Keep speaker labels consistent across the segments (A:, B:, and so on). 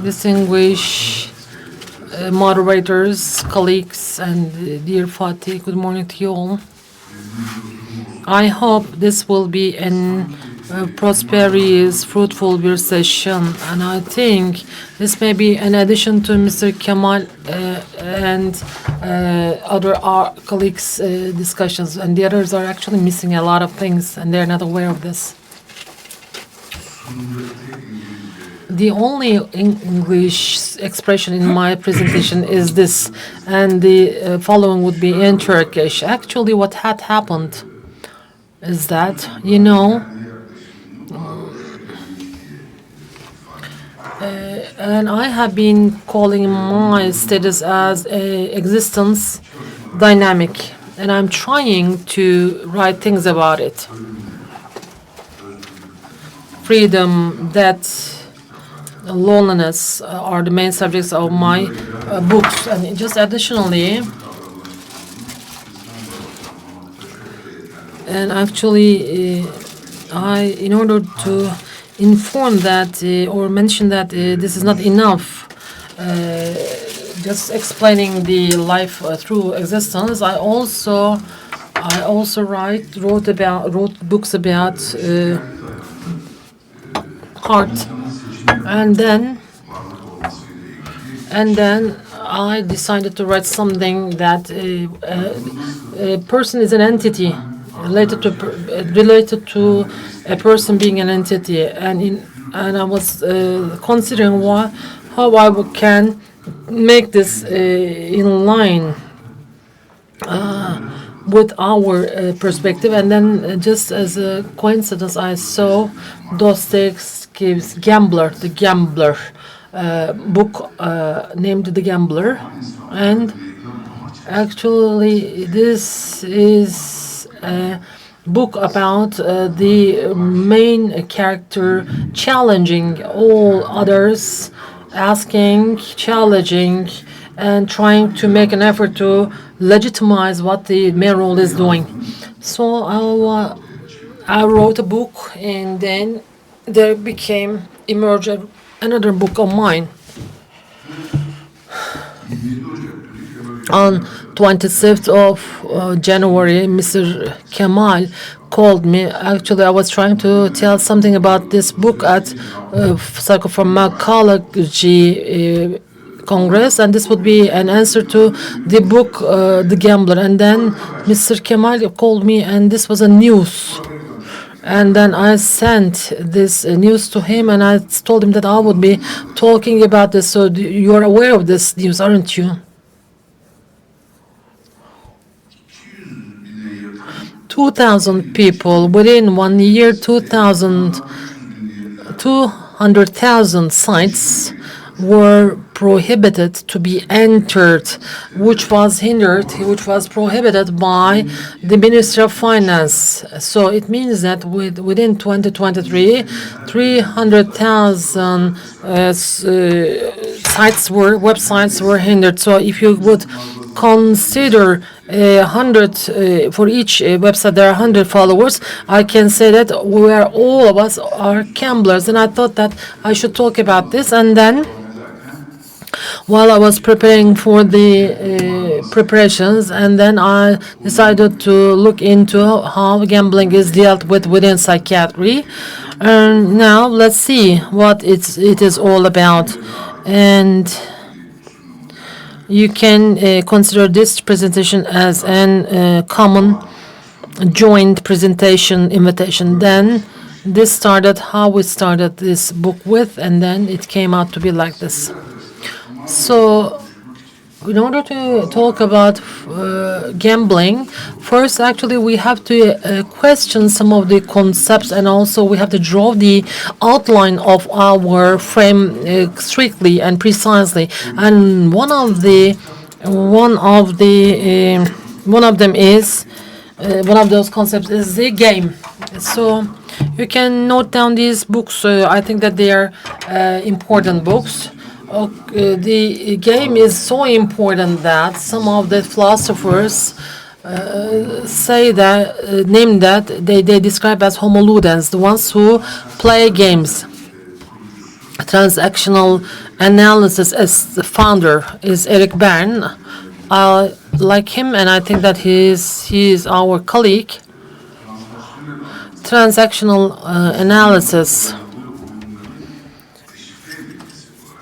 A: distinguished moderators, colleagues, and dear Fatih, good morning to you all. I hope this will be an prosperous, fruitful session, and I think this may be an addition to Mr. Kemal and other colleagues' discussions, and the others are actually missing a lot of things, and they're not aware of this. The only English expression in my presentation is this, and the following would be in Turkish. Actually, what had happened is that, and I have been calling my status as a existence dynamic, and I'm trying to write things about it. Freedom, death, loneliness are the main subjects of my books, and just additionally, and actually, in order to inform that or mention that this is not enough, just explaining the life through existence, I also wrote books about heart, and then I decided to write something that a person is an entity related to a person being an entity, and I was considering how I can make this in line with our perspective. And then just as a coincidence, I saw Dostoevsky's The Gambler book named The Gambler, and actually this is a book about the main character challenging all others, asking, challenging, and trying to make an effort to legitimize what the main role is doing. So I wrote a book, and then there emerged another book of mine. On 26th of January, Mr. Kemal called me. Actually, I was trying to tell something about this book at Psychopharmacology Congress, and this would be an answer to the book The Gambler. And then Mr. Kemal called me, and this was a news. And then I sent this news to him, and I told him that I would be talking about this. So you are aware of this news, aren't you? 2,000 people within 1 year, 200,000 sites were prohibited to be entered, which was prohibited by the Ministry of Finance. So it means that within 2023, 300,000 websites were hindered. So if you would consider 100 for each website, there are 100 followers. I can say that all of us are gamblers, and I thought that I should talk about this. And then, while I was preparing for the preparations, and then I decided to look into how gambling is dealt with within psychiatry. And now let's see what it is all about. And you can consider this presentation as a common joint presentation invitation. Then this started how we started this book with, and then it came out to be like this. So in order to talk about gambling, first actually we have to question some of the concepts, and also we have to draw the outline of our frame strictly and precisely. And one of those concepts is the game. So you can note down these books. I think that they are important books. The game is so important that some of the philosophers name that they describe as homo ludens, the ones who play games. transactional analysis as the founder is Eric Berne. I like him, and I think that he is our colleague. Transactional analysis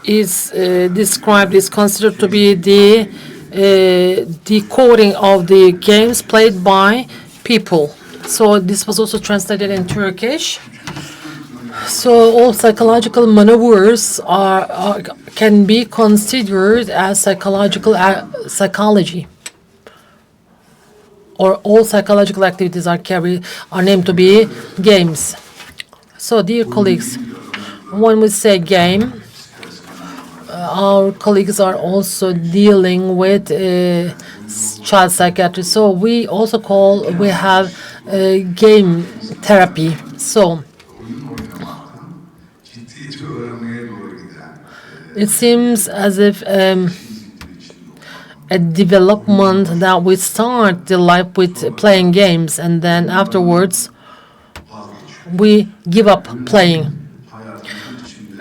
A: is described, is considered to be the decoding of the games played by people. So this was also translated in Turkish. So all psychological maneuvers can be considered as psychology, or all psychological activities are named to be games. So, dear colleagues, when we say game, our colleagues are also dealing with child psychiatry. So we have game therapy. So it seems as if a development that we start the life with playing games, and then afterwards we give up playing.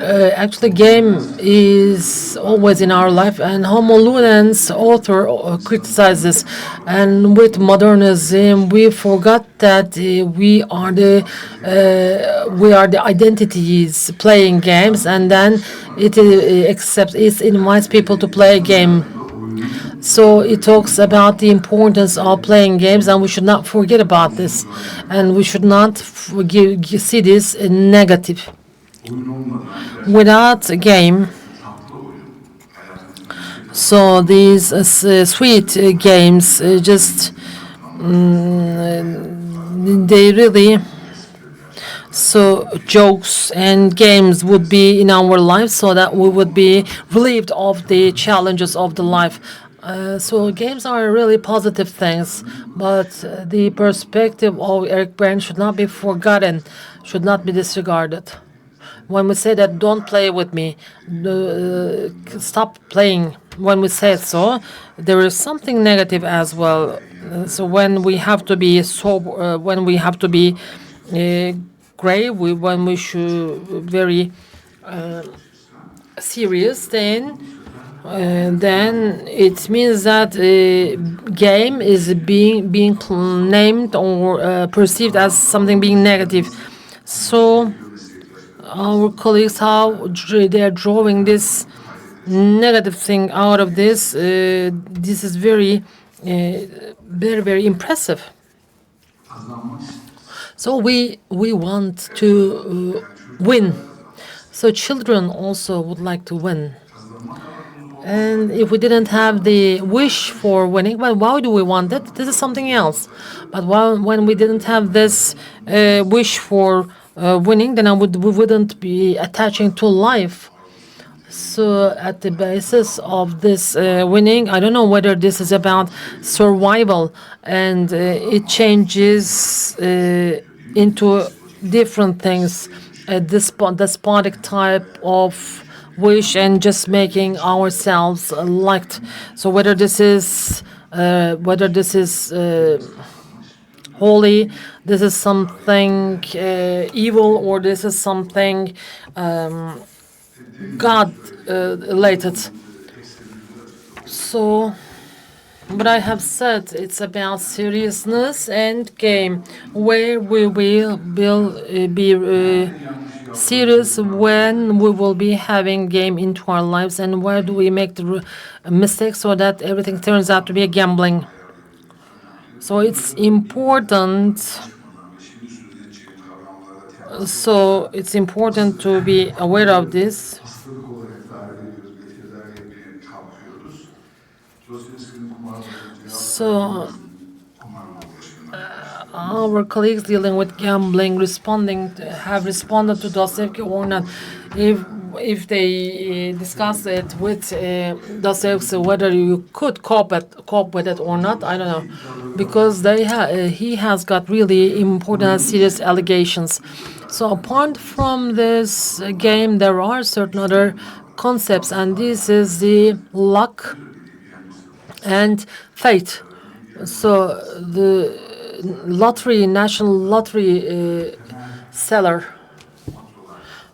A: Actually, game is always in our life, and Homo Ludens author criticizes. And with modernism, we forgot that we are the identities playing games, and then it invites people to play a game. So it talks about the importance of playing games, and we should not forget about this, and we should not see this negative. Without a game, so these sweet games they really, so jokes and games would be in our lives so that we would be relieved of the challenges of the life. So games are really positive things, but the perspective of Eric Berne should not be forgotten, should not be disregarded. When we say that don't play with me, stop playing, when we say so, there is something negative as well. So when we have to be sober, when we have to be grave, when we should very serious, then it means that game is being named or perceived as something being negative. So our colleagues, how they are drawing this negative thing out of this. This is very, very impressive. So we want to win. So children also would like to win. And if we didn't have the wish for winning, well, why do we want it? This is something else. But when we didn't have this wish for winning, then we wouldn't be attaching to life. So at the basis of this winning, I don't know whether this is about survival, and it changes into different things, a despotic type of wish, and just making ourselves liked. So whether this is holy, this is something evil, or this is something God related. So what I have said, it's about seriousness and game, where we will be serious when we will be having game into our lives, and where do we make the mistakes so that everything turns out to be a gambling. So it's important. So it's important to be aware of this. So our colleagues dealing with gambling have responded to Dostoevsky or not. If they discuss it with Dostoevsky, whether you could cope with it or not, I don't know, because he has got really important and serious allegations. So apart from this game, there are certain other concepts, and this is the luck and fate. So the national lottery seller.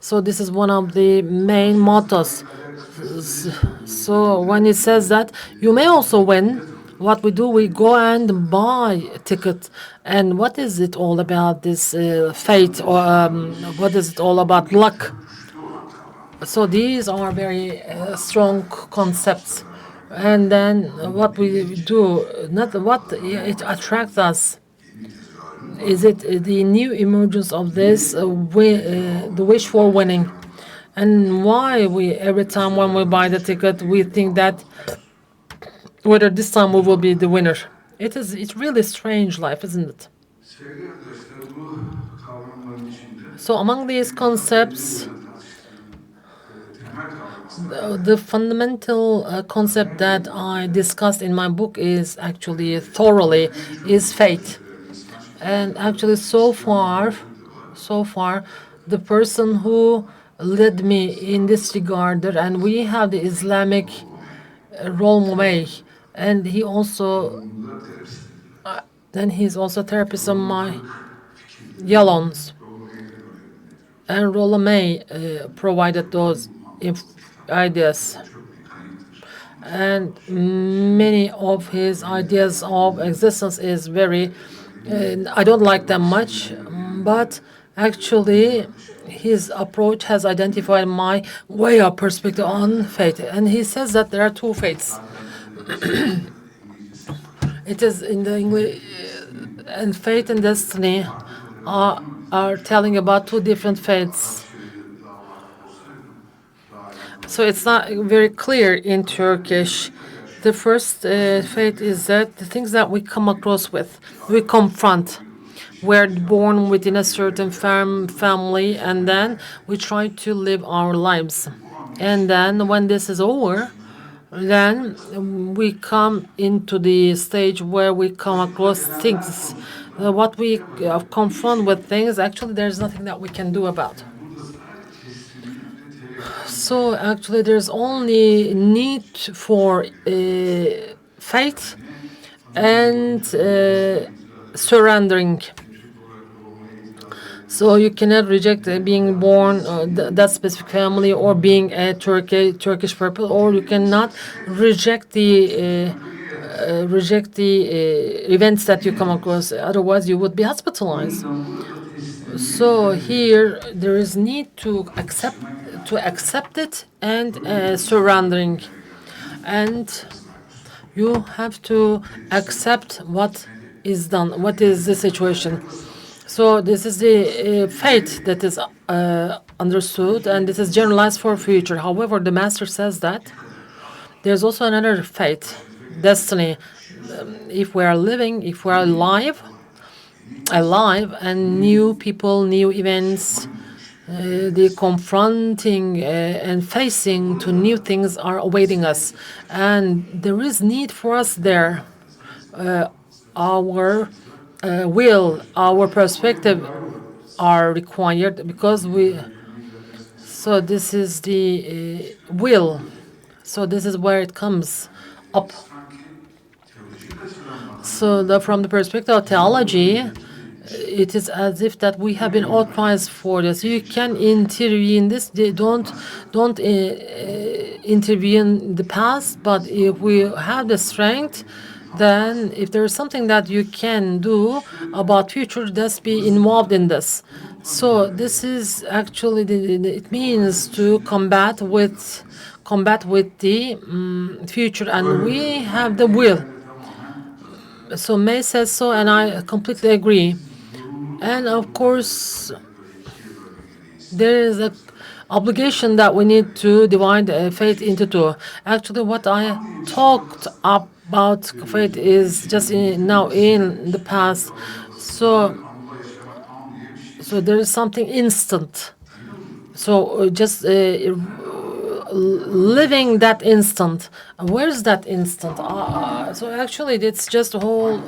A: So this is one of the main mottos. S- So when it says that you may also win, what we do, we go and buy a ticket. And what is it all about, this fate, or what is it all about, luck? So these are very strong concepts. And then what we do, not what it attracts us, is it the new emergence of this the wish for winning, and why we every time when we buy the ticket we think that whether this time we will be the winner. It's really strange life, isn't it?
B: Sevgili arkadaşlar, bu kavramların içinde
A: So among these concepts,
B: bugüne tartıştığım temel kavramlar
A: the fundamental concept that I discussed in my book is actually thoroughly is faith.
B: insan şekli
A: And actually, so far, the person who led me in this regard, and we have the Islamic role model, and he also,
B: bunlar terapist dediler.
A: then he's also a therapist of my
B: Fikirleri,
A: Yalons,
B: Roma Genel'in önerdiği
A: and Rolla May provided those ideas,
B: çok mekaniktir.
A: and many of his ideas of existence is very I don't like them much, but actually his approach has identified my way of perspective on fate, and he says that there are two fates.
B: İngilizcesi var.
A: It is in the English, and fate and destiny are telling about two different fates.
B: Şöyle daha vakıf olsaydım daha iyi.
A: So it's not very clear in Turkish. The first fate is that the things that we come across with, we confront. We're born within a certain family, and then we try to live our lives. And then when this is over, then we come into the stage where we come across things. What we confront with things, actually, there's nothing that we can do about.
B: Burada sadece teslimiyet ve tevekkül.
A: So actually, there's only need for faith and surrendering. So you cannot reject being born that specific family, or being a Turkish people, or you cannot reject the events that you come across. Otherwise, you would be hospitalized.
B: Burada teslimiyet
A: So here there is need to accept it and surrendering, and you have to accept what is done, what is the situation. So this is the fate that is understood, and this is generalized for future. However, the master says that there's also another fate, destiny. If we are living, if we are alive, and new people, new events, the confronting and facing to new things are awaiting us, and there is need for us there. Our will, our perspective are required, because we. So this is the will. So this is where it comes up. So from the perspective of theology, it is as if that we have been authorized for this. You can intervene this. Don't intervene in the past. But if we have the strength, then if there is something that you can do about future, just be involved in this. So this is actually it means to combat with the future, and we have the will. So May says so, and I completely agree. And of course, there is a obligation that we need to divide faith into two. Actually, what I talked about faith is just now in the past. So there is something instant. So just living that instant. Where is that instant? So actually, it's just a whole.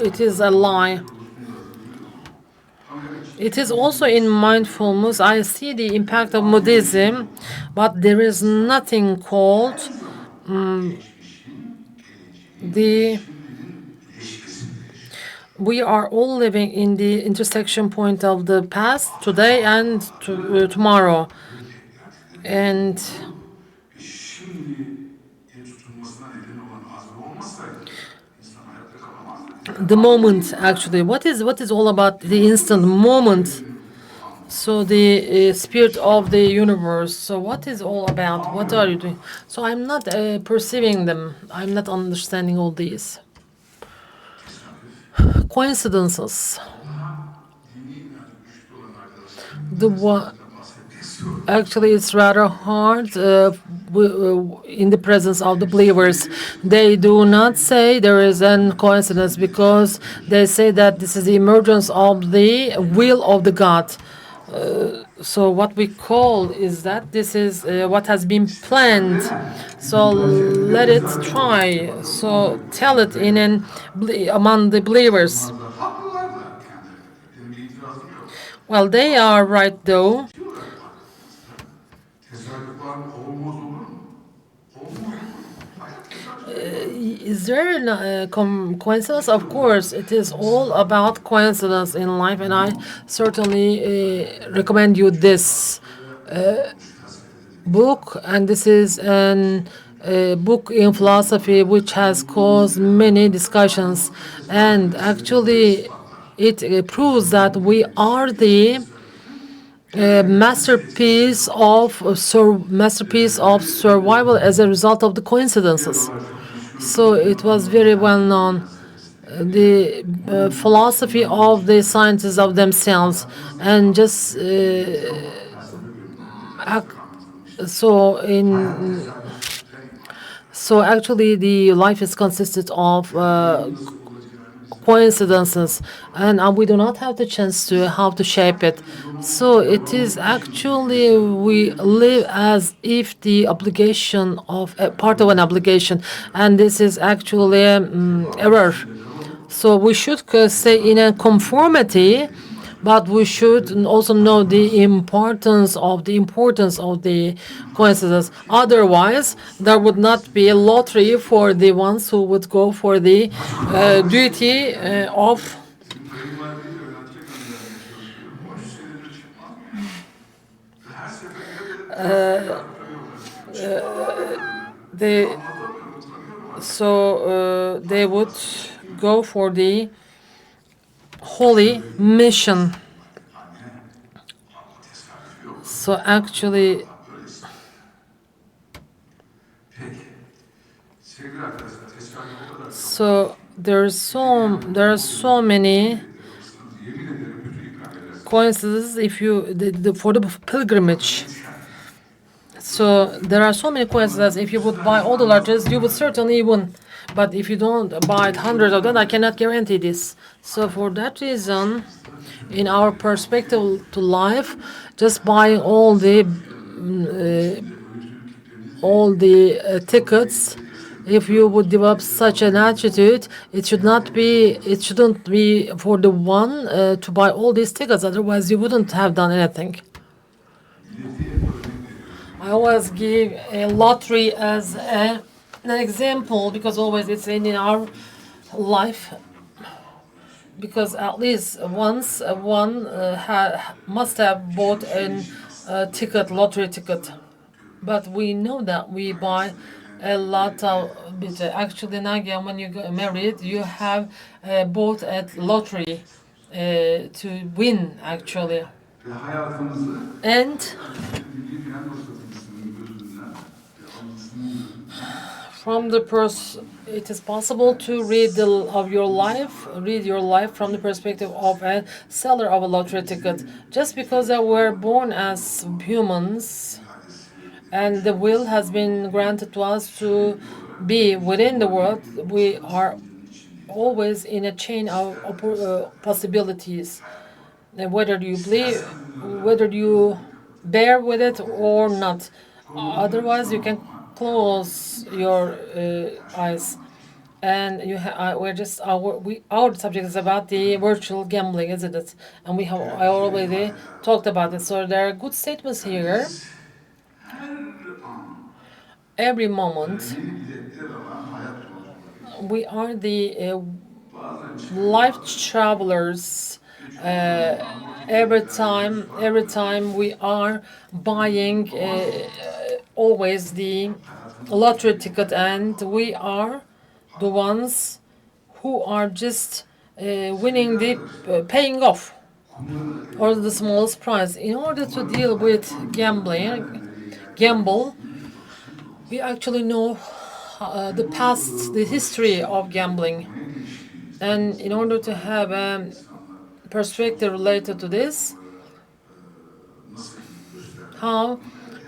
A: It is a lie. It is also in mindfulness. I see the impact of Buddhism, but there is nothing called the We are all living in the intersection point of the past, today, and tomorrow.
B: Gerçekten
A: And
B: doğru. Şimdiye tutunmasına neden olan azmi olmasaydı insan hayatta kalamazdı. Yani
A: the
B: azmi
A: moment,
B: değil yani.
A: actually, what is all about
B: Bir
A: the
B: bakıyorsun
A: instant
B: mesela
A: moment?
B: evrenin o anlamda
A: So the spirit of the
B: yaşamın
A: universe. So what is all about? What are you doing? So I'm not perceiving them. I'm not understanding all these
B: tesadüf.
A: coincidences.
B: Daha dini inancı güçlü olan arkadaşlarımızın
A: The one
B: tesadüften bahsetmek istiyorum.
A: Actually, it's rather hard in the presence of the believers.
B: Şimdi
A: They do not say there is a coincidence because they say that this is the emergence of the will of the God. So what we call is that this is what has been
B: öyle
A: planned.
B: mi?
A: So
B: Bizim bahsettiğinde
A: let it
B: tesadüf olmuş.
A: try.
B: Bakalım ne
A: So
B: oluyor?
A: tell it
B: Öyle mi?
A: among the believers.
B: Savunmazlar. Haklılar da kendilerine. Benim bir itirazım yok.
A: Well, they are right though.
B: Diyorlar baktığınızda. Tesadüf var mı? Olmaz olur mu? Olmaz olur mu? Hayat tesadüf değil mi?
A: Is there a coincidence? Of course, it is all about coincidence in life, and I certainly recommend you this book. And this is an book in philosophy which has caused many discussions, and actually, it proves that we are the masterpiece of survival as a result of the
B: Bir
A: coincidences.
B: aralar çok
A: So
B: meşhurdu ya
A: it was very well
B: Adolescent
A: known,
B: meselesi.
A: the
B: Bu
A: philosophy
B: insanların
A: of the scientists of
B: hayatı
A: themselves,
B: nasıl
A: and
B: devam
A: just
B: ettiği bilimsel olarak felsefe bölümlerinde
A: ac-
B: anlatılmıştır.
A: so
B: Hayat
A: in
B: tesadüften ibaret.
A: so actually the life is consisted of
B: Bunun nasıl olacağını bizim bilmemiz
A: coincidences, and we do not have the chance to how to shape it. So it is actually we live as if the obligation of a part of an obligation, and this is actually error.
B: içinde kalalım.
A: So we should stay in a conformity, but we should also know the importance of the coincidence. Otherwise, there would not be a lottery for the ones who would go for the duty of
B: Bizim kayınvalideyi de ben atça göndermeye çalışıyorum. 13 senedir çıkmaz mı ya? Ve her seferinde de tesadüfe yol açıyor. Çıkmaz abi diyorum.
A: the.
B: Anlatamıyorum, utanıyorum artık.
A: So they would go for the holy mission.
B: Anne, ama tesadüf yok.
A: So actually,
B: Allah böyle istedi. Peki. Sevgili arkadaşlar, tesadüf o kadar çok.
A: so there are so many
B: Yemin ederim bütün ikram edersiniz.
A: coincidences if you for the pilgrimage. So there are so many coincidences. If you would buy all the lotteries, you would certainly win. But if you don't buy hundreds of them, I cannot guarantee this. So for that reason, in our perspective to life, just buying all the tickets, if you would develop such an attitude, it shouldn't be for the one to buy all these tickets. Otherwise, you wouldn't have done anything. I always give a lottery as an example because always it's in our life. Because at least once one must have bought a lottery ticket. But we know that we buy a lot of. Actually, Nagia, when you get married, you have bought a lottery to win, actually.
B: Ve hayatımızı
A: And
B: bilgi bilen dostlarımızın gözünden ve anısının gözünden
A: from it is possible to read your life from the perspective of a seller of a lottery ticket. Just because that we're born as humans, and the will has been granted to us to be within the world, we are always in a chain of possibilities. And whether you believe, whether you bear with it or not. Otherwise, you can close your eyes. And our subject is about the virtual gambling, isn't it? And I already talked about it. So there are good statements here.
B: her an
A: Every moment,
B: yeni biletler alan hayat yolculuğu.
A: we are the
B: Bazen
A: life travelers. Uh, every time we are buying always the lottery ticket, and we are the ones who are just winning the paying off or the smallest prize. In order to deal with gamble, we actually know the past, the history of gambling, and in order to have a perspective related to this, how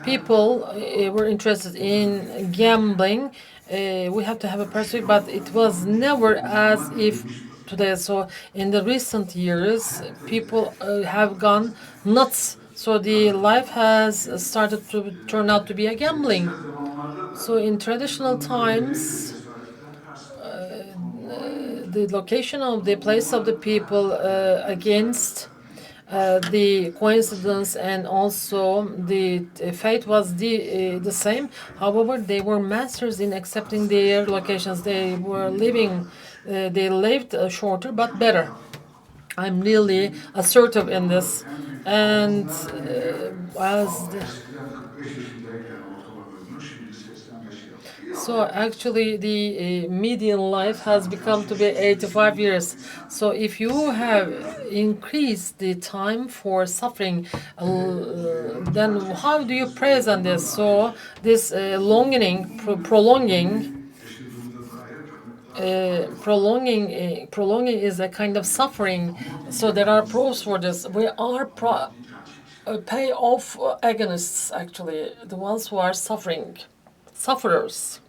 A: people were interested in gambling. We have to have a perspective, but it was never as if today. So in the recent years, people have gone nuts. So the life has started to turn out to be a gambling. So in traditional times, the location of the place of the people against the coincidence and also the fate was the same. However, they were masters in accepting their locations. They were living, they lived shorter but better. I'm really assertive in this, and as the, so actually the median life has become to be 85 years. So if you have increased the time for suffering, then how do you present this? So this prolonging is a kind of suffering. So there are pros for this. We are payoff agonists, actually, the ones who are suffering, sufferers.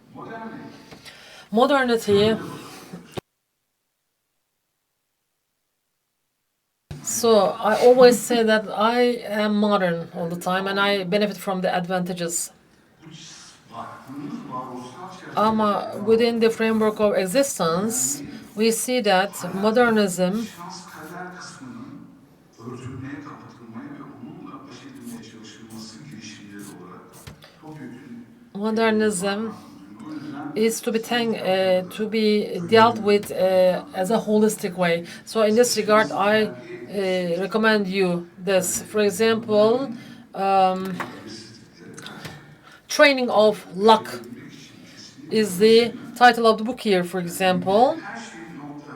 A: Modernity. So I always say that I am modern all the time and I benefit from the advantages. Within the framework of existence, we see that modernism
B: örtülmeye, kapatılmaya ve onunla baş edilmeye çalışılması girişimleri olarak topyekün
A: modernism
B: adlandırılıyor. O yüzden
A: is to be dealt with as a holistic way. So in this regard, I recommend you this. For example, training of luck is the title of the book here. For example,
B: her şeyin nokta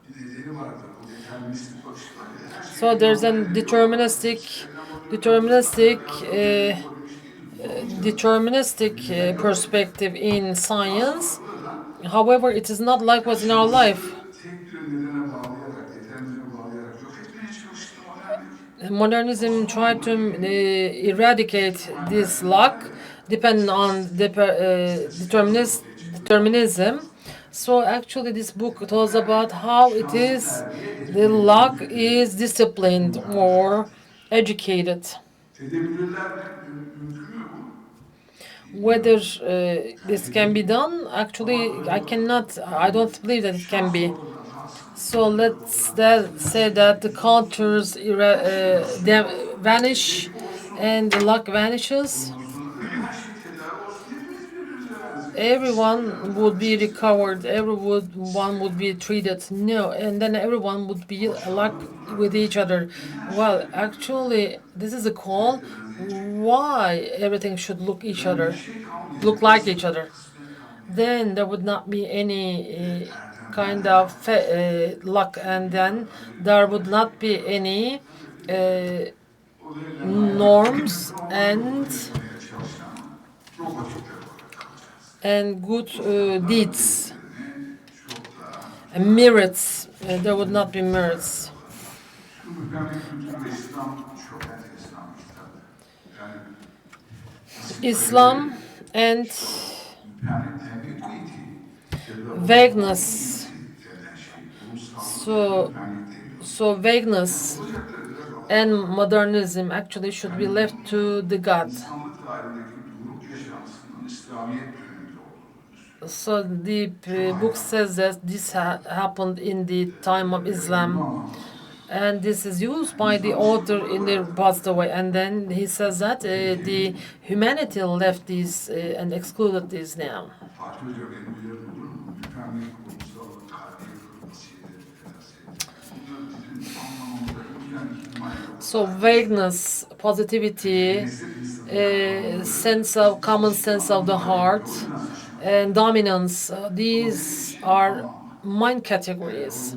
B: bir nedeni vardır. O deterministik bakış var ya, her
A: so
B: şeyin bir
A: there's
B: nokta
A: an
B: nedeni vardır.
A: deterministic
B: Yaratılmış değildir bu. Dolayısıyla
A: perspective in
B: daha sonra
A: science.
B: buradan
A: However, it is not like what's in our life.
B: tek bir nedene bağlayarak, determinizme bağlayarak yok etmeye çalıştığı modernlik.
A: Modernism tried to eradicate this luck, depending on determinism. So actually, this book tells about how it is the luck is disciplined or educated.
B: Edebilirler mi? Mümkün mü bu?
A: Whether this can be done, actually, I don't believe that it can be. So say that the cultures vanish and the luck vanishes.
B: Her şey tedavi olsun. Hepimiz birbirimize benziyoruz.
A: Everyone would be recovered, everyone would be treated. No, and then everyone would be alike with each other. Well, actually, this is a call why everything should look like each other. Then there would not be any kind of luck, and then there would not be any norms and good deeds and merits. There would not be merits. Islam and vagueness. So vagueness and modernism actually should be left to the God. So the book says that this happened in the time of Islam, and this is used by the author in the passed away, and then he says that the humanity left these and excluded these now. So vagueness, positivity, sense of common sense of the heart, and dominance. These are mind categories.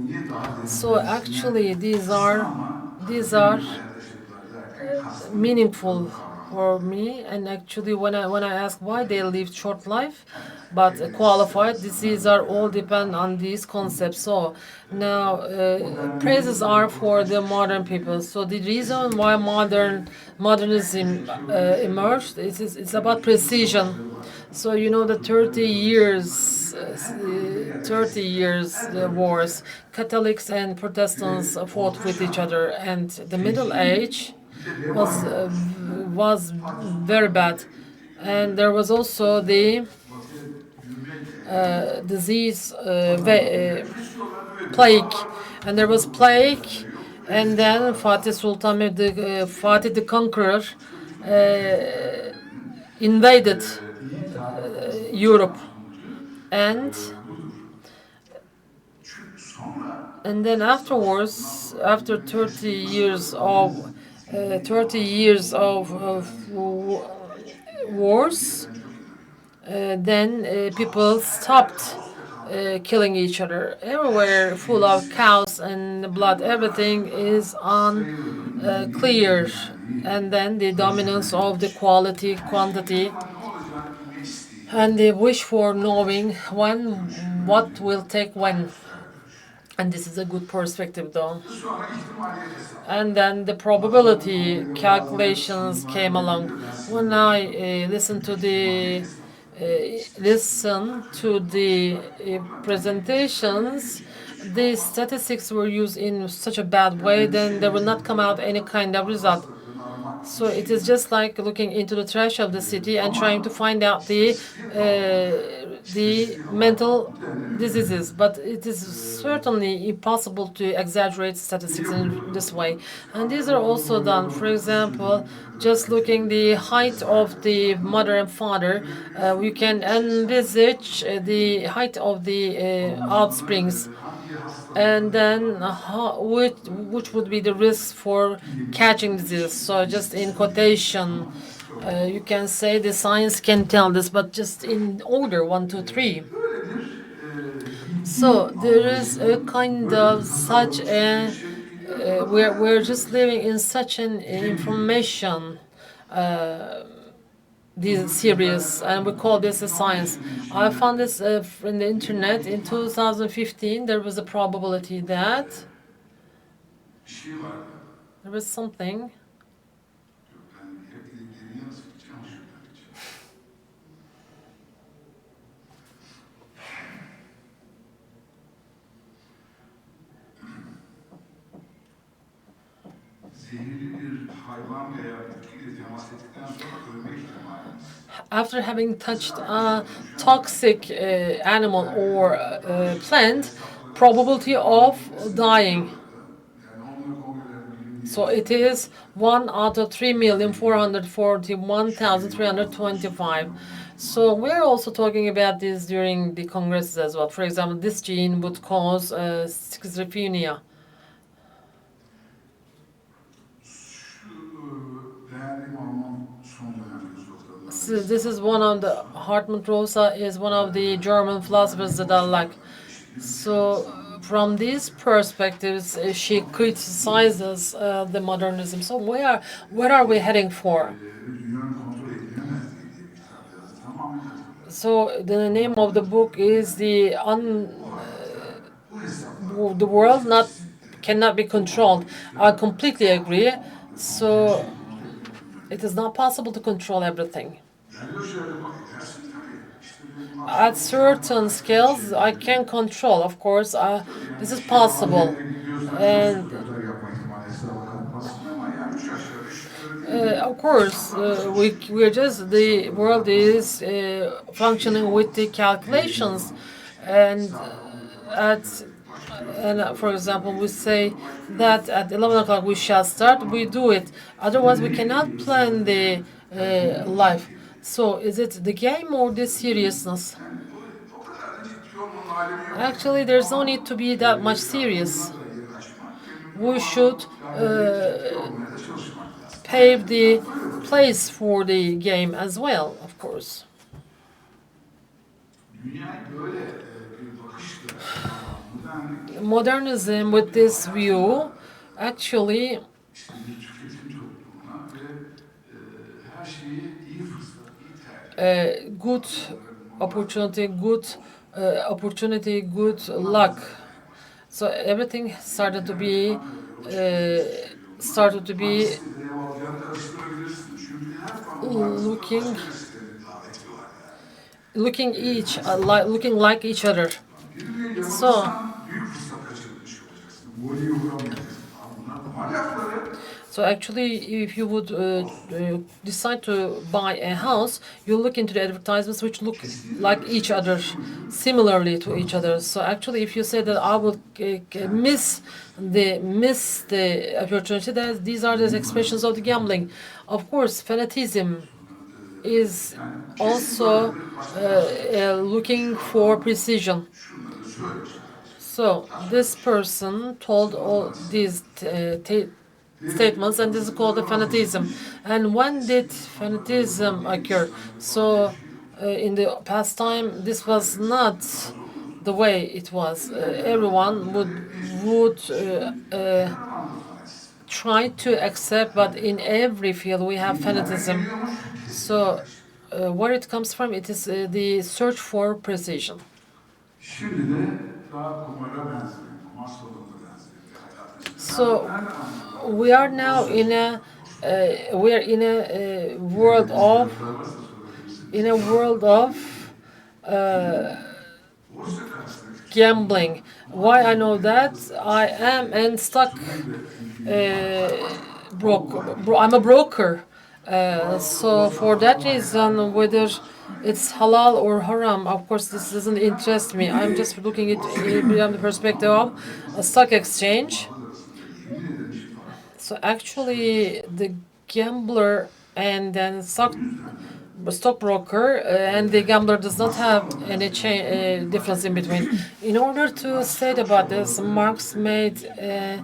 A: So actually, these are meaningful for me. And actually, when I ask why they lived short life but qualified, these are all depend on these concepts. So now praises are for the modern people. So the reason why modernism emerged is it's about precision. So you know the 30 years wars, Catholics and Protestants fought with each other, and the Middle Age was uh, was very bad. And there was also the disease plague, and there was plague, and then Fatih the Conqueror invaded Europe, and then afterwards, after 30 years of wars, then people stopped killing each other. Everywhere full of cows and blood, everything is unclear. And then the dominance of the quality, quantity, and the wish for knowing when, what will take when. And this is a good perspective though. And then the probability calculations came along. When I listen to the presentations, the statistics were used in such a bad way, then there will not come out any kind of result. So it is just like looking into the trash of the city and trying to find out the mental diseases. But it is certainly impossible to exaggerate statistics in this way. And these are also done. For example, just looking the height of the mother and father, we can envisage the height of the offsprings, and then which would be the risk for catching disease. So just in quotation, you can say the science can tell this, but just in order 1, 2, 3. So there is a kind of such a we're just living in such an information this series, and we call this a science. I found this in the internet in 2015. There was a probability that there was something. After having touched a toxic animal or plant, probability of dying. So it is 1 out of 3,441,325. So we're also talking about this during the congresses as well. For example, this gene would cause schizophrenia. So this is one of the Hartmut Rosa is one of the German philosophers that I like. So from these perspectives, she criticizes the modernism. So where are we heading for? So the name of the book is the world not cannot be controlled. I completely agree. So it is not possible to control everything. At certain scales, I can control. Of course, this is possible, and of course, we're just the world is functioning with the calculations, and at for example, we say that at 11 o'clock we shall start. We do it. Otherwise, we cannot plan the life. So, is it the game or the seriousness? Actually, there's no need to be that much serious. We should pave the place for the game as well, of course.
B: Dünyayı böyle bir bakışla ele alan modernlik
A: Modernism, with this view, actually
B: işte bir tüketim toplumuna ve her şeyi iyi fırsat, iyi tercih,
A: good
B: fırsatlara
A: opportunity, good luck. So everything started to be started to
B: hangi
A: be
B: sitede ev alacağını karıştırabilirsin. Çünkü her farklı markasında
A: looking
B: başka bir sitede davet ediyorlar yani.
A: looking like each other.
B: Birini
A: So
B: yanılırsan büyük fırsat kaçırmış olacaksın. Voleye vuramayacaksın falan. Bunlar kumar lafları.
A: So actually, if you would decide to buy a house, you look into the advertisements which look like each other, similarly to each other. So actually, if you say that I will miss the opportunity, that these are the expressions of the gambling. Of course, fanatism is
B: Yani kesin
A: also
B: böyledir. Başka karşılaştırsın.
A: looking
B: Şu
A: for
B: adam
A: precision.
B: şunları söylemiş kardeşim.
A: So
B: Taş
A: this
B: konuş.
A: person told all these statements, and this is called the fanatism. And when did fanatism occur? So in the past time, this was not the way it was. Everyone would try to accept, but in every field we have fanatism. So where it comes from, it is the search for precision.
B: Şimdi de daha kumara benzeyen, kumar salonuna benzeyen bir hayat yaşıyor.
A: So
B: Nerede anlıyorlar?
A: we are now in a world of
B: Fiyatlar varsa sorabilirsiniz.
A: in a world of uh,
B: Borsa karşısındaki
A: gambling. Why I know that? I am in stock I'm a broker. So for that reason, whether it's halal or haram, of course, this doesn't interest me. I'm just looking at it from the perspective of a stock exchange.
B: yemin ederim şifa.
A: So actually, the gambler and then stockbroker and the gambler does not have any difference in between. In order to state about this, Marx made a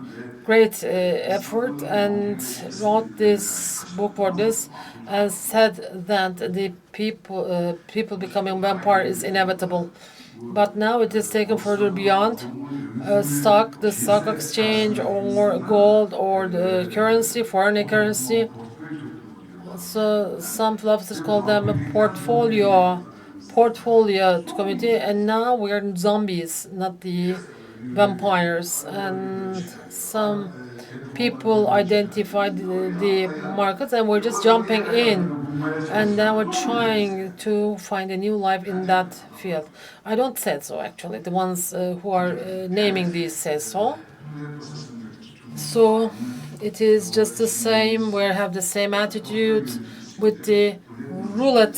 A: great effort and wrote this book for this, and said that the people becoming vampire is inevitable. But now it is taken further beyond the stock exchange, or gold, or the currency, foreign currency. So some philosophers call them a portfolio community, and now we are zombies, not the vampires. And some people identified the markets, and we're just jumping in, and now we're trying to find a new life in that field. I don't say so, actually. The ones who are naming these say so. So it is just the same. We have the same attitude with the roulette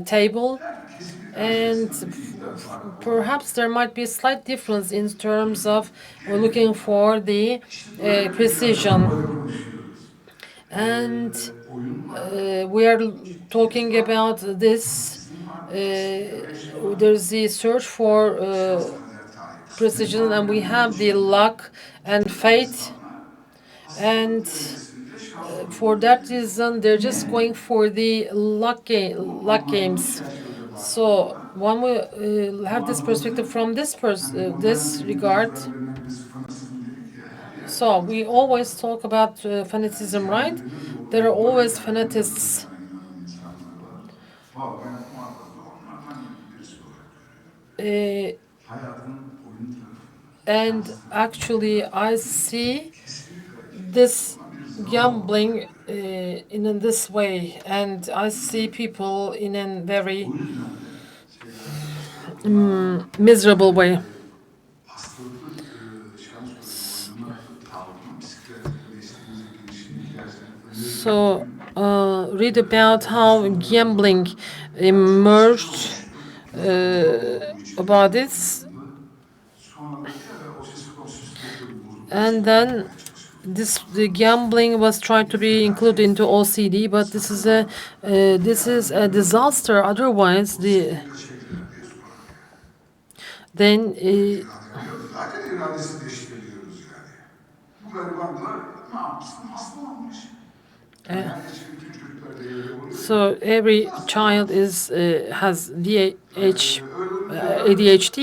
A: table, and perhaps there might be a slight difference in terms of we're looking for the precision. And we are talking about this. There's the search for precision, and we have the luck and fate, and for that reason they're just going for the luck games. So one will have this perspective from this regard. So we always talk about fanaticism, right? There are always fanatists. And actually, I see this gambling in this way, and I see people in a very miserable way. So read about how gambling emerged about this, and then the gambling was trying to be included into OCD, but this is a disaster. Otherwise, then
B: Zaten iradesi teşkil ediyoruz yani. Bu garibanlar ne yapsın? Hastalanmış.
A: Uh,
B: herkes bütün çocuklar oluyor ya.
A: so every child is has DH,
B: Öyle olunca da
A: ADHD,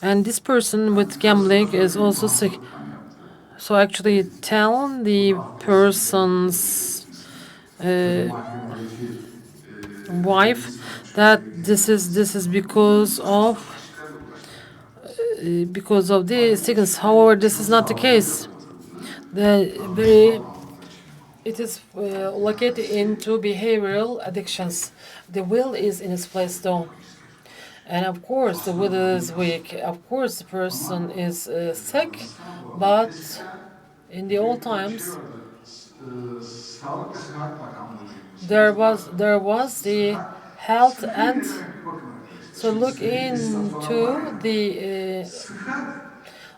A: and this person with gambling is also sick.
B: bağımlılıktan yaptı.
A: So actually tell the
B: Bunu af
A: person's
B: tabii
A: uh,
B: mahkemedeki
A: wife
B: belirli
A: that
B: sanıkların
A: this is because of
B: kişilerle ulaştılar.
A: the sickness. However, this is not the case.
B: Kapatıldı.
A: The
B: Şifa
A: very
B: bağımlılıkları için.
A: it is located into behavioral addictions. The will is in its place though. And of course, the will is weak. Of course, the person is sick, but
B: Eskiden
A: in the old times,
B: vardı. Sağlık ve Sıhhat Bakanlığı deniyor.
A: there was the
B: Sıhhat,
A: health
B: sıhhiye
A: and
B: ne demek bir bakın arkadaşlar.
A: so
B: Şimdi sıhhi tesisat falan var ya. Sıhhat,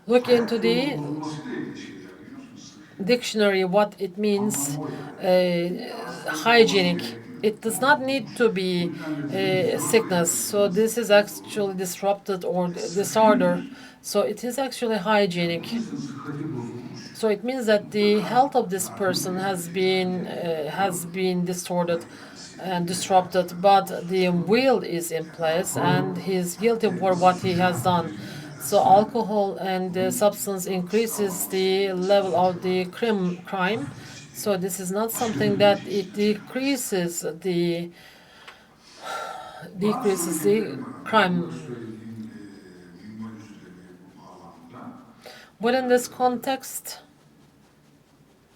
A: look into
B: hayat yolunun
A: the
B: bozulmasıyla ilgili şeyler biliyorsunuz. Sıhhi.
A: dictionary what it means
B: Anlamı o yani. Hastalık olması
A: hygienic.
B: gerekmiyor.
A: It does not need to
B: O
A: be
B: yüzden de bizim sorun
A: sickness. So this is actually disrupted or disorder. So it is actually hygienic.
B: hepimizin sıhhati bozulmuş.
A: So it means that the health of this person has been distorted and disrupted, but the will is in place and he's guilty for what he has done. So alcohol and substance increases the level of the crime. So this is not something that it
B: Bazı
A: decreases the
B: söyleyeceklerim var ama
A: crime.
B: bu söylediğim minval üzerine bu bağlamda.
A: But in this context,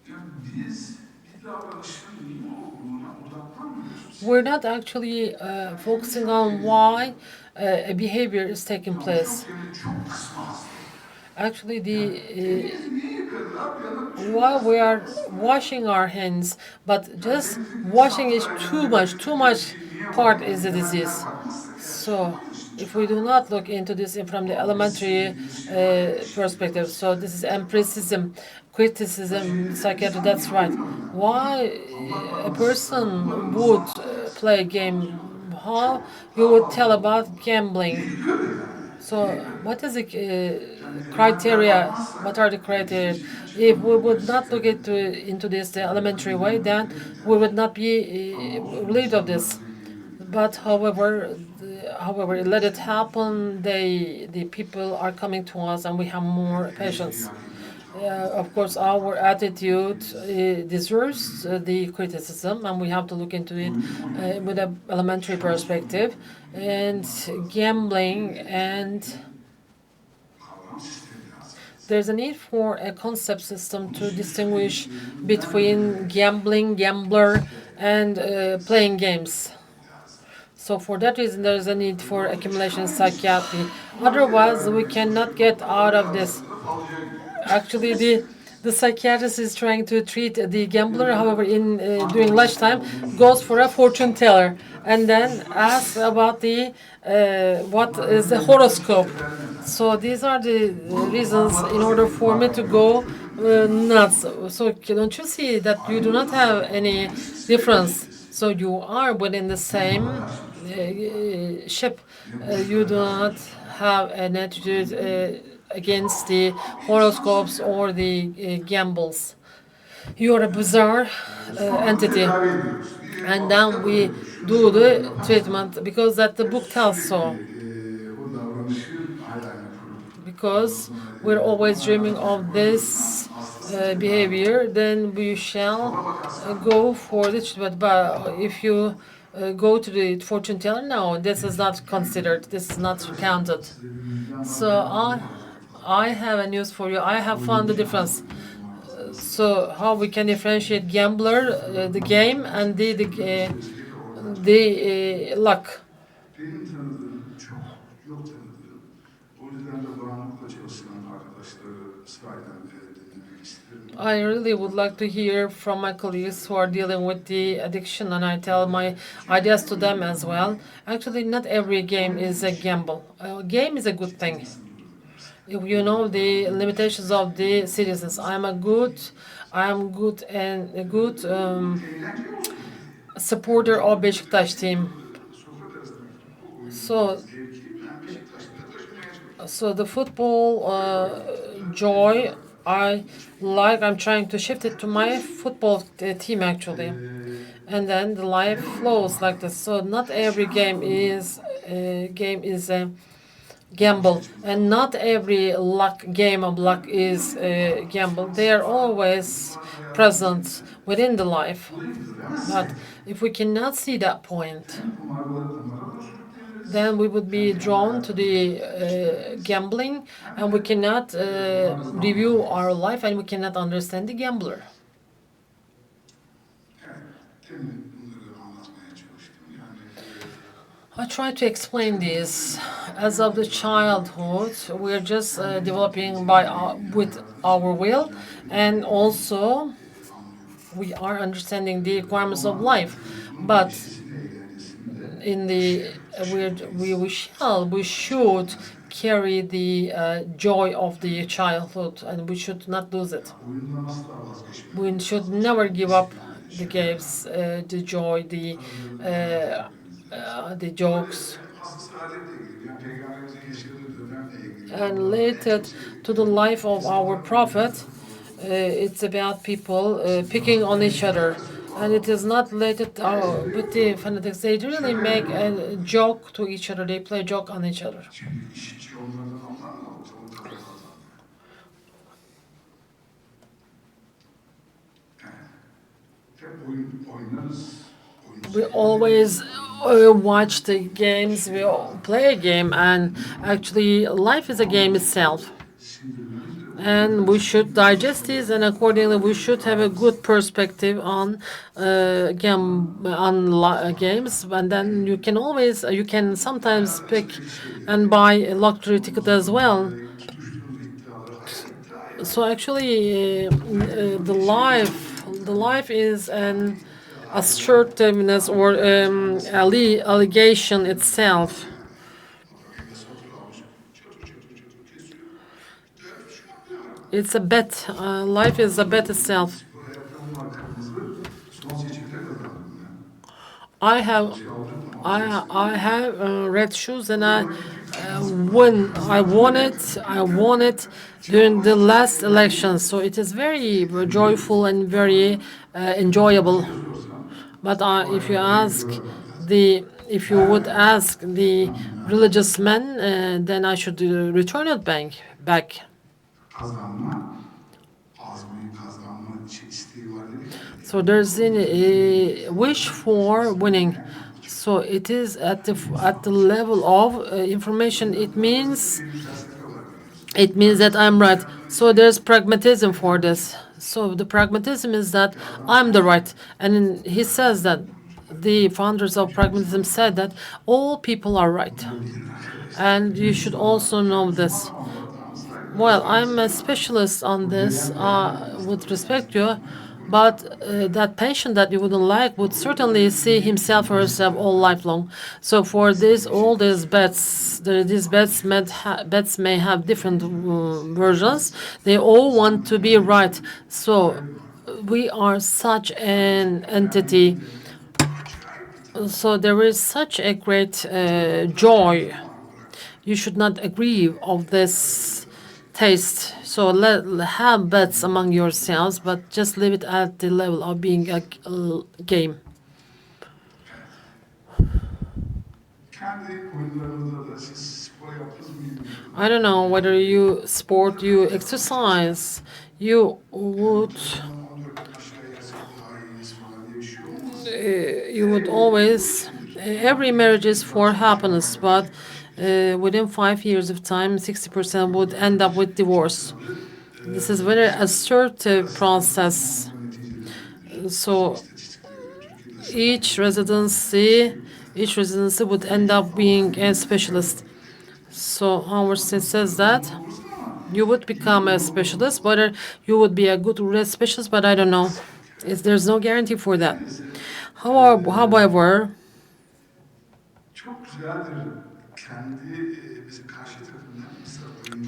B: Yani biz bir davranışın niye olduğuna odaklanmıyoruz.
A: we're not actually focusing on why a behavior is taking
B: Ama
A: place.
B: çok kısma hastalık.
A: Actually,
B: Elinizi niye yıkadılar? Bir yana bir
A: while we are washing our hands, but just washing is too much. Too much part is the disease. So if we do not look into this from the elementary perspective, so this is empiricism, criticism, psychiatry. That's right. Why a person would play a game? How you would tell about gambling? So, what is the criteria? What are the criteria? If we would not look into this the elementary way, then we would not be relieved of this. But however, let it happen. The people are coming to us, and we have more patience. Of course, our attitude deserves the criticism, and we have to look into it with an elementary perspective. And gambling, and
B: kavram sistemi lazım.
A: there's a need for a concept system to distinguish between gambling, gambler, and playing games. So for that reason, there is a need for accumulation psychiatry. Otherwise, we cannot get out of this. Actually, the psychiatrist is trying to treat the gambler. However, in during lunchtime, goes for a fortune teller and then asks about the what is the horoscope. So these are the reasons in order for me to go nuts. So don't you see that you do not have any difference? So you are within the same ship. You do not have an attitude against the horoscopes or the gambles. You are a bizarre entity. And then we do the treatment because that the book tells so.
B: O davranışın hayalini kurup
A: Because we're always dreaming of this behavior, then we shall go for the treatment. But if you go to the fortune teller, no, this is not considered. This is not counted. So I have a news for you. I have found the difference. So how we can differentiate gambler, the game, and the luck.
B: benim tanıdığım çok yok tanıdığım. O yüzden de bağımlılıkla çalışan arkadaşları sırayla dinlemek isterim.
A: I really would like to hear from my colleagues who are dealing with the addiction, and I tell my ideas to them as well. Actually, not every game is a gamble. A game is a good thing. If you know the limitations of the citizens, I am good and a good supporter of Beşiktaş team. So, so the football joy I'm trying to shift it to my football team actually, and then the life flows like this. So not every game is a gamble, and not every game of luck is a gamble. They are always present within the life.
B: Burayı
A: But
B: göremezsek
A: if we cannot see that point,
B: hem kumara da sürükleyebiliriz,
A: then we would
B: hem
A: be
B: kendi
A: drawn to
B: hayatımızı
A: the
B: kötüleyebiliriz,
A: gambling,
B: hem
A: and we
B: de
A: cannot
B: bunlarla
A: review our
B: zamanlamayız.
A: life, and we cannot understand the gambler.
B: Evet, demin bunları anlatmaya çalıştım. Yani
A: I try to explain this. As of the childhood, we're just developing with our will, and also we are understanding the requirements of life.
B: çocuğun
A: But
B: neşesini, eğlencesini de
A: in the we should carry the joy of the childhood, and we should not lose it.
B: oyundan asla vazgeçmemek
A: We should
B: lazım.
A: never give up the
B: Disiplin
A: games, the joy, the jokes,
B: hasta saadetle ilgili. Yani Peygamberimizin yaşadığı dönemle ilgili.
A: and
B: Oradan
A: related to the life of our prophet. It's about people picking on each other, and it is not related with the fanatics. They really make a joke to each other. They play joke on each other.
B: Şimdi işçi onlardan onlar mı ortalığı para kazandı? Yani hep oynarız.
A: We always watch the games. We all play a game, and actually, life is a game itself. And we should digest this, and accordingly, we should have a good perspective on games. And then you can sometimes pick and buy a lottery ticket as well. So actually, the life is an assertiveness or allegation itself. It's a bet. Life is a bet itself. I have red shoes, and I won it during the last election. So it is very joyful and very enjoyable. But if you would ask the religious men, then I should return it back. So there's a wish for winning. So it is at the level of information. It means that I'm right. So there's pragmatism for this. So the pragmatism is that I'm the right, and he says that the founders of pragmatism said that all people are right, and you should also know this. Well, I'm a specialist on this with respect to you, but that patient that you wouldn't like would certainly see himself or herself all life long. So for all these bets, these bets may have different versions. They all want to be right. So we are such an entity. So there is such a great joy. You should not agree of this taste. So have bets among yourselves, but just leave it at the level of being a game. I don't know whether you exercise, you would always, every marriage is for happiness, but within 5 years of time, 60% would end up with divorce. This is a very assertive process. So each residency would end up being a specialist. So our says that you would become a specialist, whether you would be a good specialist, but I don't know. There's no guarantee for that. However,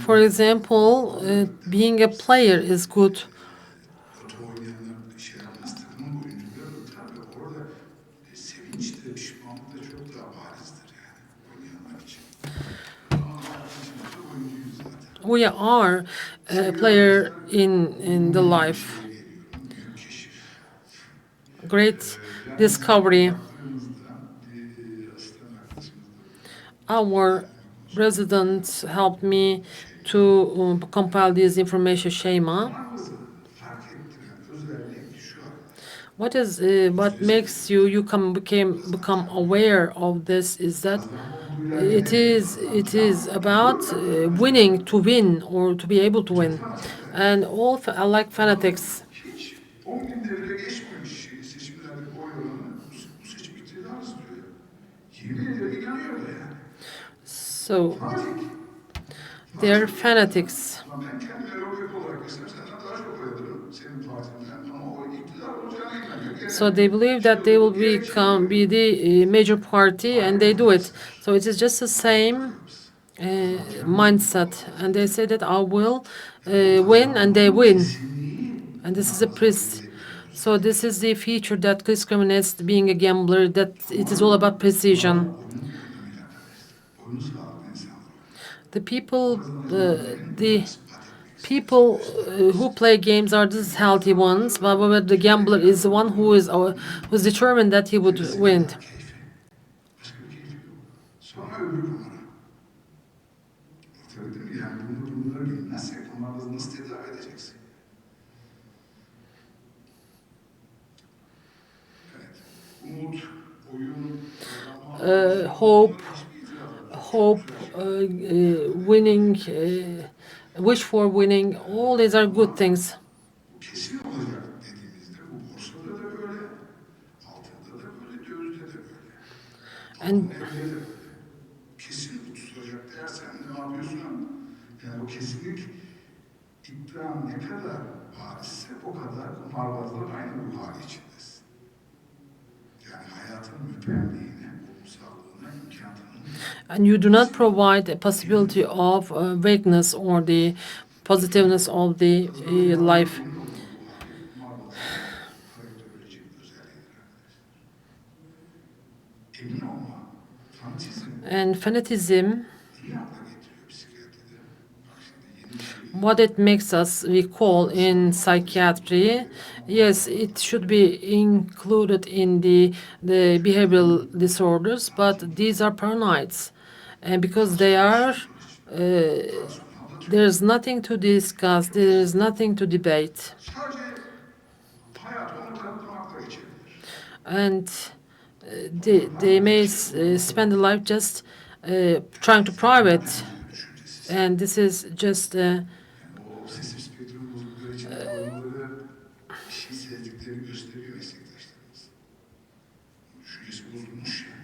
A: for example, being a player is good. We are a player in the life.
B: şeye geliyorum. Bir keşif.
A: Great
B: Yani sizin
A: discovery.
B: baktığınızda bir asistan arkadaşımız da
A: Our
B: derlenme konusunda
A: residents helped me
B: şey
A: to compile this information schema.
B: damarınızı fark ettiren özellik şu arkadaşlar.
A: What makes you become aware of this is that
B: Kazanma umuduyla hareket etmiyorlar.
A: it is about winning to win or to be able to win,
B: Fanatikler.
A: and all like fanatics.
B: Hiç 10 bin devre geçmemiş seçimlerdeki oy oranı bu seçim iktidarız diyor ya. Yemin ederim inanıyorlar yani.
A: So
B: Fanatik.
A: they're fanatics.
B: Ulan ben kendim Erol Göka olarak mesela senden daha çok oy alırım senin partinden ama o iktidar olacağına inanıyor. Gene
A: So they believe that they will be the major party, and they do it. So it is just the same mindset, and they say that I will win, and they win. And this is a priest. So this is the feature that discriminates being a gambler, that it is all about precision. The people, the people who play games are the healthy ones, however, the gambler is the one who's determined that he would win.
B: Sonra öbür kumara. Tabii değil mi? Yani bunları bilmezsek onlarla nasıl tedavi edeceksin? Evet. Umut, oyun,
A: Hope, winning, wish for winning, all these are good things.
B: bu kesin olacak dediğimizde bu borsada da böyle, altında da böyle, dövizde de böyle.
A: And
B: Evde de böyle. Kesin bu tutulacak dersen ne yapıyorsun? Yani o kesinlik iddia ne kadar varsa o kadar kumarbazlar aynı bu hali içindesin. Yani hayatın müpemliğine, olumsallığına imkan tanımıyor.
A: and you do not provide a possibility of vagueness or the positiveness of the life.
B: Emin olun bu hali kumarbazların karakterolojik özelliğidir arkadaşlar. Emin olma, fanatizm
A: And fanatism,
B: niye akla getiriyor psikiyatride? Bak şimdi yeni bir şey.
A: what it makes us recall in psychiatry, yes, it should be included in the behavioral disorders, but these are paranoids, and because they are, there's nothing to discuss, there is nothing to debate,
B: Sadece hayat onu kanıtlamakla geçebilir.
A: and they may spend a life just trying to prove it,
B: Düşüncesiz.
A: and this is just.
B: Yani o obsesif spektrum bozuklukları içinde bulunmaları bir şey sevdiklerini gösteriyor meslektaşlarımız. Düşüncesi bozulmuş yani.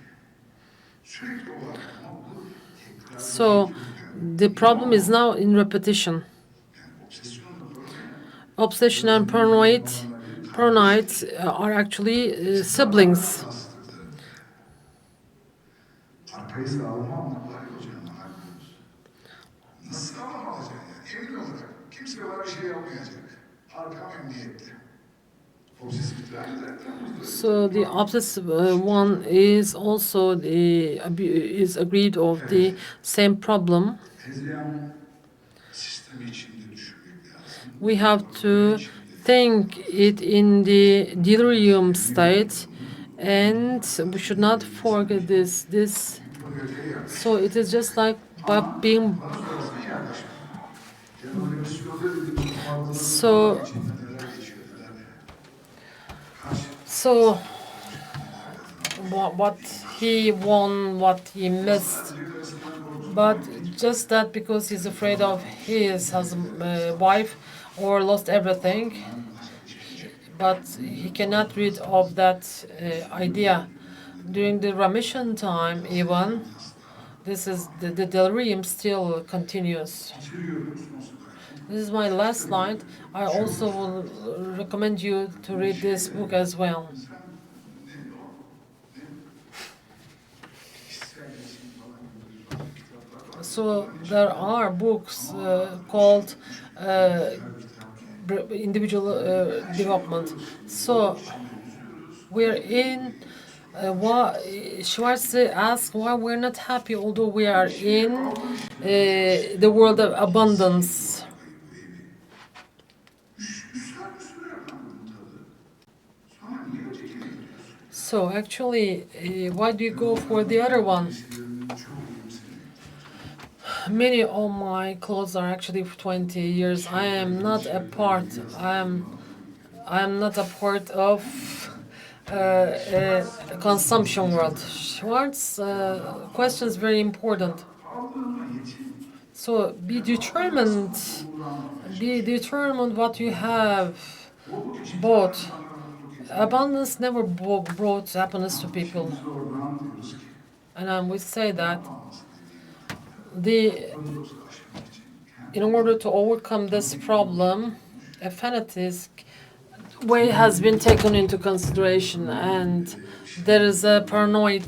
B: Sürekli o var ama bu tekrar
A: So the problem is now in repetition.
B: yani obsesyonla paranoya
A: Obsession and paranoid are actually siblings.
B: bastırdı. Arkayı sağlama almak var ya hocam anladınız. Nasıl sağlam alacaksın yani? Emin olarak kimse bana bir şey yapmayacak. Arkam emniyette. Obsesif aynı zaten bu.
A: So the obsessive one is also is agreed of the same problem.
B: Tezgahın sistemi içinde düşünmek lazım.
A: We have to think it in the delirium state, and we should not forget this.
B: Fakülteye yaklaşık.
A: So it is just like being.
B: Bana sorarsan yaklaşık. Yani öyle bir psikolojide dediğimiz kumarların
A: So
B: içinde neler geçiyor neler neler. Kaç
A: so what he won, what he missed.
B: erkek arasından korkusu
A: But just that because he's afraid of his wife or lost everything, but he cannot rid of that idea. During the remission time, even this is the delirium still continues.
B: bitiriyorum sonsuz bırakın.
A: This is my last slide. I also will recommend you to read this book as well.
B: Sen ne o? Ne? Kişisel gelişim falan gibi kitaplar var.
A: So there are books called individual development. So we're in. Schwarze asks why we're not happy, although we are in the world of abundance.
B: Bu evi. 3 saat mi sürer lan bunun tadı? Sonra niye ötekine gidiyorsun?
A: So actually, why do you go for the other one?
B: Eskilerinin çoğu 20 seneye ihtiyacı var.
A: Many of my clothes are actually 20 years. I am not a part. I am not a part of consumption world. Schwartz question is very important.
B: Aldığına yetin.
A: So be determined. Be determined what you have
B: Bolluk için
A: bought.
B: insanlardan tüketim.
A: Abundance never brought happiness to people.
B: Biz de oradan diyoruz ki
A: And we say that
B: yapmaması dediğini
A: the
B: paradoksu aşmak için
A: in order to overcome this problem, a fanatic way has been taken into consideration, and there is a paranoia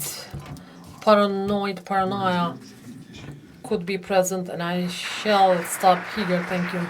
A: could be present, and I shall stop here. Thank you.